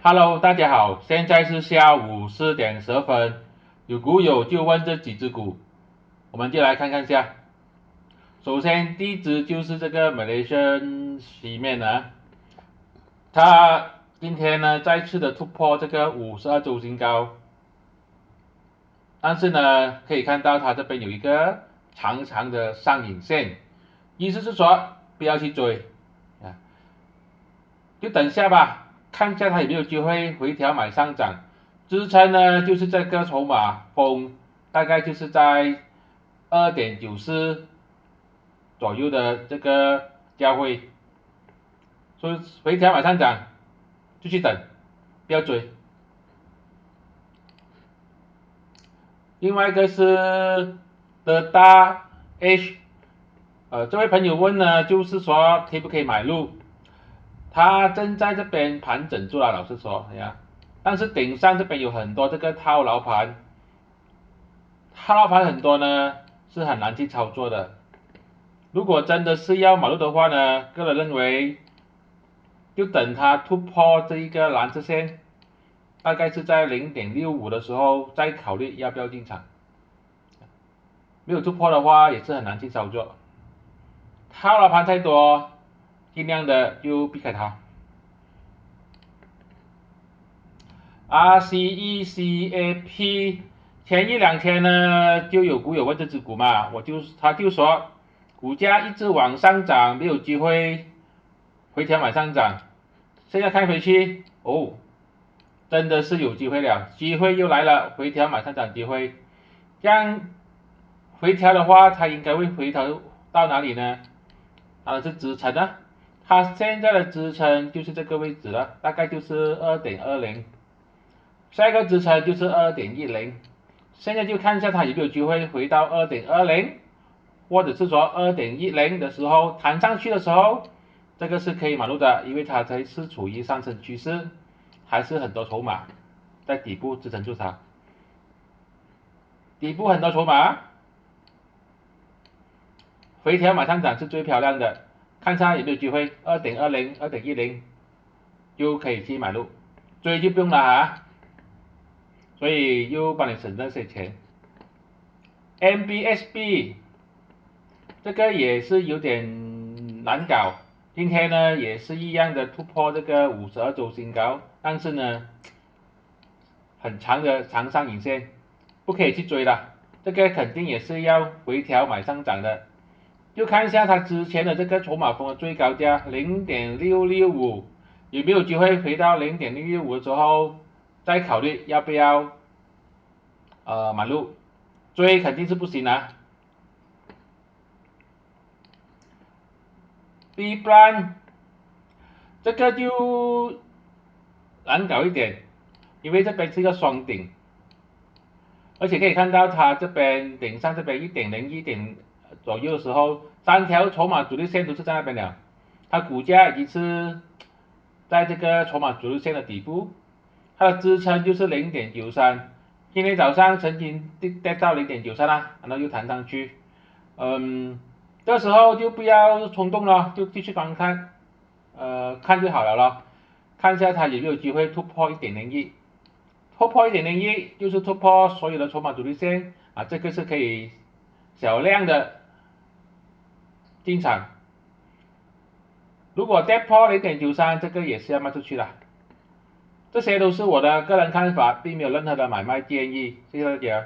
Hello，大家好，现在是下午4点10分，有股友就问这几只股，我们就来看看下。首先，第一只就是这个 Malaysian 西面啊，它今天呢再次的突破这个52周新高，但是呢可以看到它这边有一个长长的上影线，意思是说不要去追啊，就等下吧，看一下它有没有机会回调买上涨。支撑呢就是这个筹码峰，大概就是在2.94左右的这个价位，所以回调买上涨就去等，不要追。另外一个是的大 H，这位朋友问呢，就是说可不可以买入？他正在这边盘整住了，老实说呀，但是顶上这边有很多这个套牢盘，套牢盘很多呢是很难去操作的。如果真的是要买入的话呢，个人认为就等它突破这一个蓝色线，大概是在0.65的时候再考虑要不要进场。没有突破的话也是很难去操作，套牢盘太多，尽量的就避开它。RCECAP 前一两天呢就有股友问这只股嘛，他就说股价一直往上涨，没有机会回调买上涨。现在看回去，哦，真的是有机会了，机会又来了，回调买上涨机会。这样回调的话，它应该会回调到哪里呢？当然是支撑啊，它现在的支撑就是这个位置了，大概就是2.20。下一个支撑就是2.10，现在就看一下它有没有机会回到2.20，或者是说2.10的时候弹上去的时候，这个是可以买入的，因为它才是处于上升趋势，还是很多筹码在底部支撑住它，底部很多筹码，回调马上涨是最漂亮的，看一下有没有机会2.20、2.10就可以去买入，追就不用了啊。所以又帮你省那些钱。MBSB 这个也是有点难搞，今天呢也是一样的突破这个52周新高，但是呢很长的长上影线，不可以去追了，这个肯定也是要回调买上涨的。就看一下它之前的这个筹码峰的最高价0.665，有没有机会回到0.665之后再考虑要不要买入，追肯定是不行啊。B plan 这个就难搞一点，因为这边是一个双顶，而且可以看到它这边顶上这边1.0、1点左右的时候，三条筹码主力线都是在那边了，它股价已经是在这个筹码主力线的底部，它的支撑就是0.93，今天早上曾经跌到0.93啦，然后又弹上去，这时候就不要冲动了，就继续观看，看就好了咯，看一下它有没有机会突破1.01，突破1.01就是突破所有的筹码主力线啊，这个是可以小量的进场。如果跌破0.93，这个也是要卖出去的。这些都是我的个人看法，并没有任何的买卖建议，谢谢大家。